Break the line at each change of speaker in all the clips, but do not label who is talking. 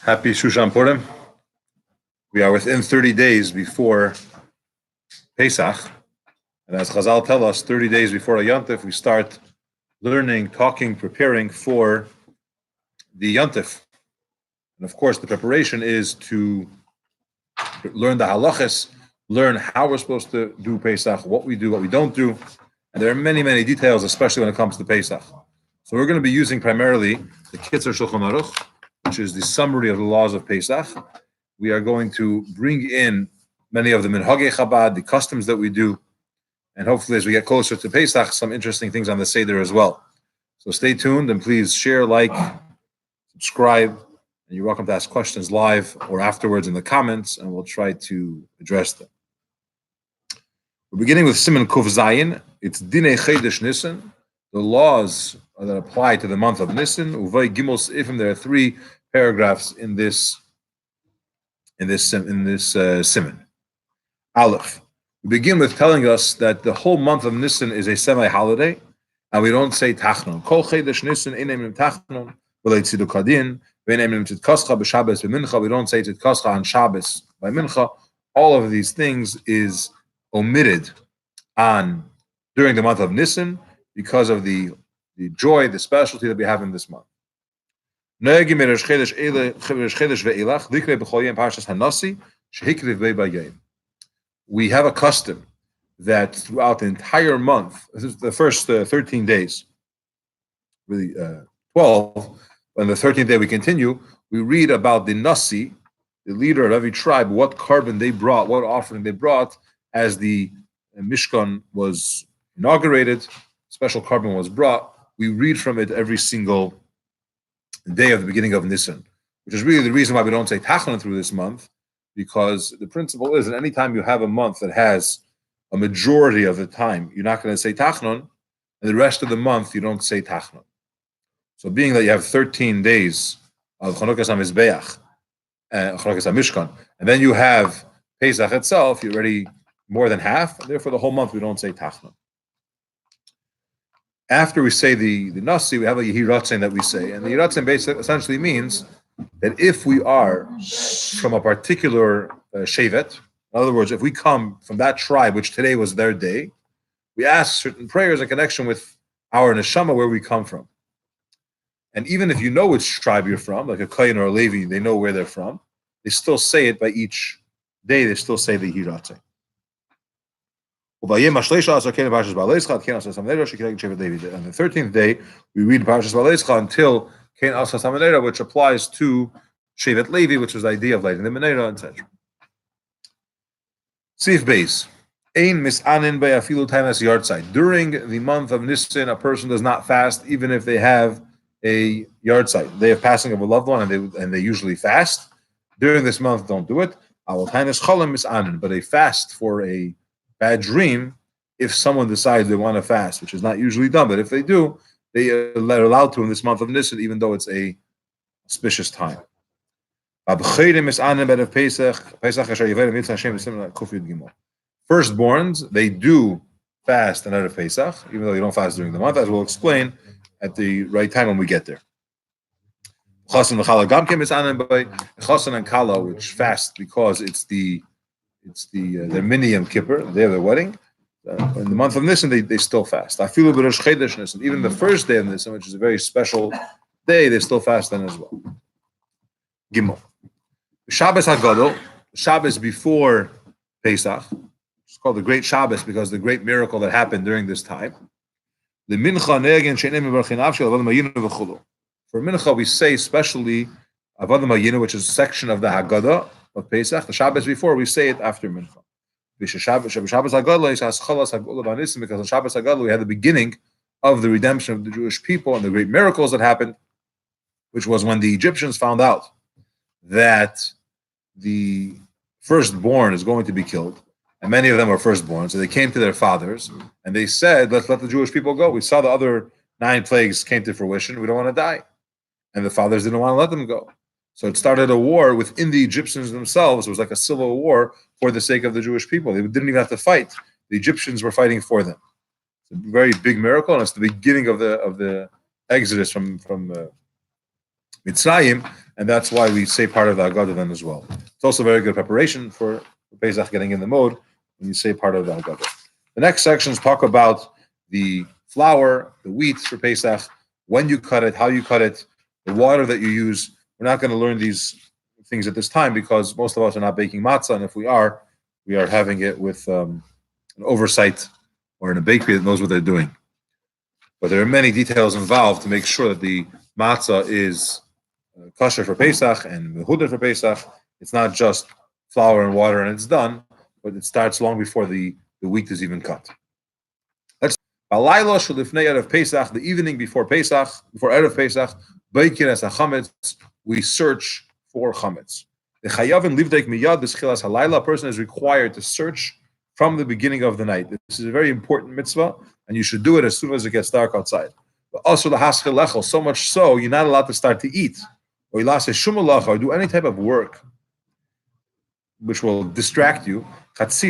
Happy Shushan Purim. We are within 30 days before Pesach. And as Chazal tell us, 30 days before a Yontif, we start learning, talking, preparing for the Yontif. And of course, the preparation is to learn the halachas, learn how we're supposed to do Pesach, what we do, what we don't do. And there are many, many details, especially when it comes to Pesach. So we're going to be using primarily the Kitzur Shulchan Aruch, which is the summary of the laws of Pesach. We are going to bring in many of the minhagei Chabad, the customs that we do, and hopefully as we get closer to Pesach, some interesting things on the Seder as well. So stay tuned and please share, like, subscribe, and you're welcome to ask questions live or afterwards in the comments, and we'll try to address them. We're beginning with Siman Kuf Zayin. It's Dinei Chedesh Nisan, the laws that apply to the month of Nisan. Uvay Gimel Seifim. There are 3 paragraphs in this Siman. Aleph. We begin with telling us that the whole month of Nisan is a semi-holiday, and we don't say Tachnon. Kol Chedesh Nisan Einem Tachnon. We don't say Titkascha on Shabbos by Mincha. All of these things is omitted during the month of Nisan because of the joy, the specialty that we have in this month. We have a custom that throughout the entire month, this is the first 13 days, really 12, on the 13th day we continue, we read about the Nasi, the leader of every tribe, what carbon they brought, what offering they brought as the Mishkan was inaugurated, special carbon was brought. We read from it every single day of the beginning of Nisan, which is really the reason why we don't say Tachnon through this month, because the principle is that any time you have a month that has a majority of the time, you're not going to say Tachnon, and the rest of the month you don't say Tachnon. So being that you have 13 days of Chanukas HaMizbeach, Chanukas HaMishkan, and then you have Pesach itself, you're already more than half, and therefore the whole month we don't say Tachnon. After we say the Nasi, we have a Yehi Ratzon that we say, and the Yehi Ratzon basically essentially means that if we are from a particular Shevet, in other words, if we come from that tribe, which today was their day, we ask certain prayers in connection with our neshama, where we come from. And even if you know which tribe you're from, like a Kohen or a Levi, they know where they're from, they still say it by each day, they still say the Yehi Ratzon. On the 13th day, we read Parashas Valeischa until Kein Asas HaMenorah, which applies to Shevet Levi, which is the idea of lighting the Menorah, etc. Sif Beis. Ein misanin be'afilu tainas yartzeit. During the month of Nisan, a person does not fast, even if they have a yartzeit. They have passing of a loved one, and they usually fast. During this month, don't do it. Awal tainas cholim misanin, but a fast for a bad dream, if someone decides they want to fast, which is not usually done, but if they do, they are allowed to in this month of Nisan, even though it's a auspicious time. Firstborns, they do fast on Erev Pesach, even though you don't fast during the month, as we'll explain at the right time when we get there. Chasan and Kala, which fast because it's their mini Yom Kippur, the day of their wedding. In the month of Nisan, they still fast. Even the first day of Nisan, which is a very special day, they still fast then as well. Gimel. Shabbos HaGadol, Shabbos before Pesach, it's called the Great Shabbos because the great miracle that happened during this time. For Mincha, we say especially Avodah Mayinu, which is a section of the Haggadah of Pesach. The Shabbos before, we say it after Mincha. Because on Shabbos HaGadol, we had the beginning of the redemption of the Jewish people and the great miracles that happened, which was when the Egyptians found out that the firstborn is going to be killed, and many of them are firstborn. So they came to their fathers and they said, let's let the Jewish people go. We saw the other 9 plagues came to fruition. We don't want to die. And the fathers didn't want to let them go. So it started a war within the Egyptians themselves. It was like a civil war for the sake of the Jewish people. They didn't even have to fight. The Egyptians were fighting for them. It's a very big miracle, and it's the beginning of the Exodus from Mitzrayim, and that's why we say part of the Haggadah then as well. It's also very good preparation for Pesach, getting in the mode when you say part of the Haggadah. The next sections talk about the flour, the wheat for Pesach, when you cut it, how you cut it, the water that you use. We're not going to learn these things at this time because most of us are not baking matzah, and if we are having it with an oversight or in a bakery that knows what they're doing. But there are many details involved to make sure that the matzah is kosher for Pesach and mehudar for Pesach. It's not just flour and water and it's done, but it starts long before the wheat is even cut. Let's Erev Pesach, the evening before Pesach, before Erev Pesach, we search for chametz. The chayavin livdek miyad b'schilas halayla. A person is required to search from the beginning of the night. This is a very important mitzvah, and you should do it as soon as it gets dark outside. But also the haschil lechel, so much so you're not allowed to start to eat, or or do any type of work which will distract you. Once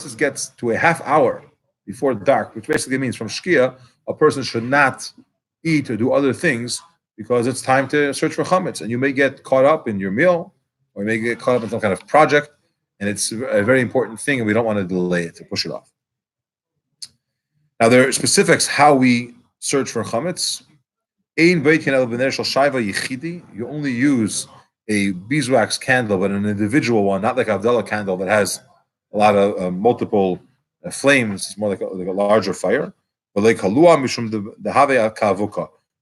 it gets to a half hour before dark, which basically means from shkia, a person should not eat or do other things because it's time to search for chametz, and you may get caught up in your meal, or you may get caught up in some kind of project, and it's a very important thing, and we don't want to delay it, to push it off. Now, there are specifics how we search for chametz. You only use a beeswax candle, but an individual one, not like a Havdalah candle that has a lot of multiple flames. It's more like a larger fire. But like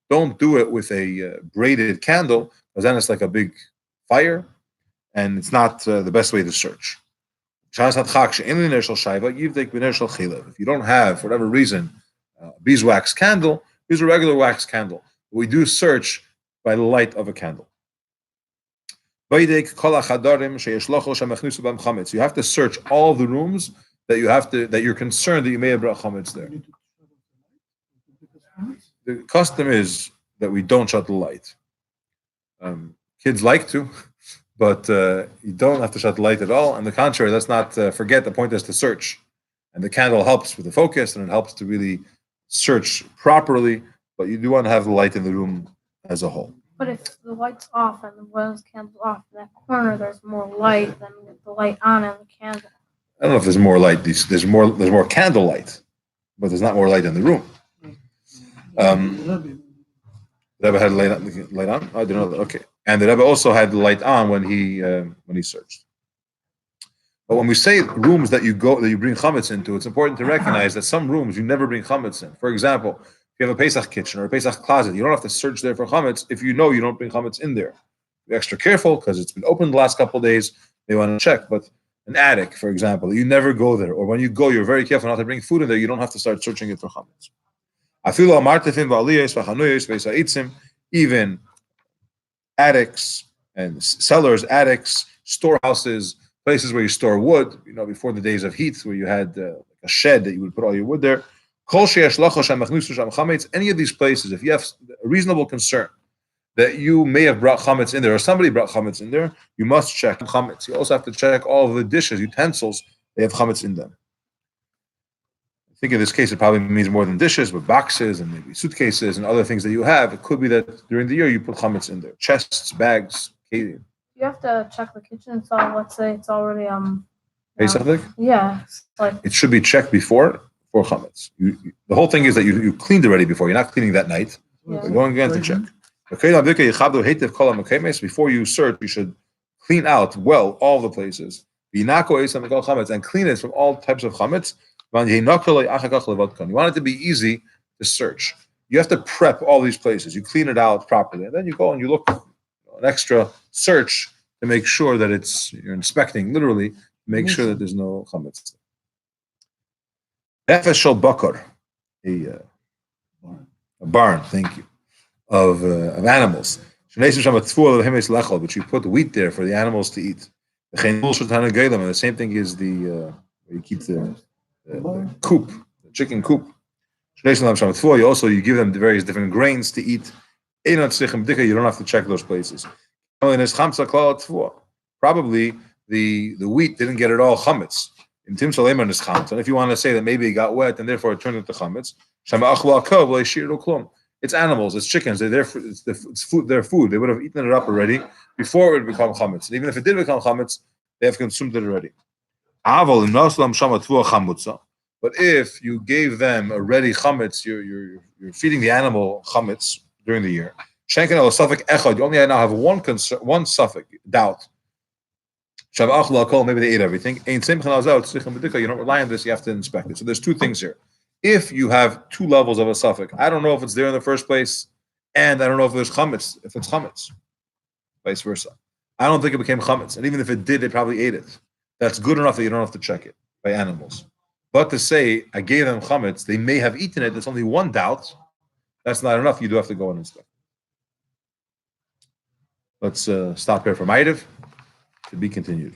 don't do it with a braided candle, because then it's like a big fire, and it's not the best way to search. If you don't have, for whatever reason, a beeswax candle, use a regular wax candle. We do search by the light of a candle. You have to search all the rooms that you're concerned that you may have brought chametz there. The custom is that we don't shut the light. Kids like to, but you don't have to shut the light at all. On the contrary, let's not forget the point is to search. And the candle helps with the focus, and it helps to really search properly, but you do want to have the light in the room as a whole.
But if the light's off and one of those candles off in that corner, there's more light than the light on in the candle.
I don't know if there's more light. There's more candle light, but there's not more light in the room. The Rebbe had light on? I didn't know that. Okay. And the Rebbe also had the light on when he searched. But when we say rooms that you bring chametz into, it's important to recognize that some rooms you never bring chametz in. For example, if you have a Pesach kitchen or a Pesach closet, you don't have to search there for chametz if you know you don't bring chametz in there. Be extra careful because it's been open the last couple of days. They want to check. But an attic, for example, you never go there. Or when you go, you're very careful not to bring food in there. You don't have to start searching it for chametz. Even attics and cellars, attics, storehouses, places where you store wood, before the days of heat, where you had a shed that you would put all your wood there. Any of these places, if you have a reasonable concern that you may have brought chametz in there, or somebody brought chametz in there, you must check chametz. You also have to check all of the dishes, utensils, they have chametz in them. I think in this case, it probably means more than dishes, but boxes and maybe suitcases and other things that you have. It could be that during the year you put chametz in there. Chests, bags.
You have to check the kitchen, so let's say it's already
Pesach?
Yeah.
It should be checked before chametz. The whole thing is that you cleaned already before. You're not cleaning that night. Yeah. You're going again to check. Before you search, you should clean out well all the places. And clean it from all types of chametz. You want it to be easy to search. You have to prep all these places. You clean it out properly, and then you go and you look an extra search to make sure that you're inspecting literally, make sure that there's no chametz. Nefesh shel bakar, a barn. Thank you, of animals. But you put wheat there for the animals to eat. And the same thing is where you keep the coop, the chicken coop. You give them the various different grains to eat. You don't have to check those places. Probably the wheat didn't get it all chametz. And if you want to say that maybe it got wet and therefore it turned into chametz, It's animals, it's chickens. They're there for it's food. Their food. They would have eaten it up already before it would become chametz. And even if it did become chametz, they have consumed it already. But if you gave them already chametz, you're feeding the animal chametz during the year. Shenken al suffix echad. You only now have one concern, one suffix doubt. Maybe they ate everything. You don't rely on this. You have to inspect it. So there's two things here. If you have two levels of a suffix, I don't know if it's there in the first place, and I don't know if there's chametz. If it's chametz, vice versa. I don't think it became chametz, and even if it did, they probably ate it. That's good enough that you don't have to check it by animals. But to say I gave them chametz, they may have eaten it. There's only one doubt. That's not enough. You do have to go and inspect. Let's stop here for Ma'ariv. To be continued.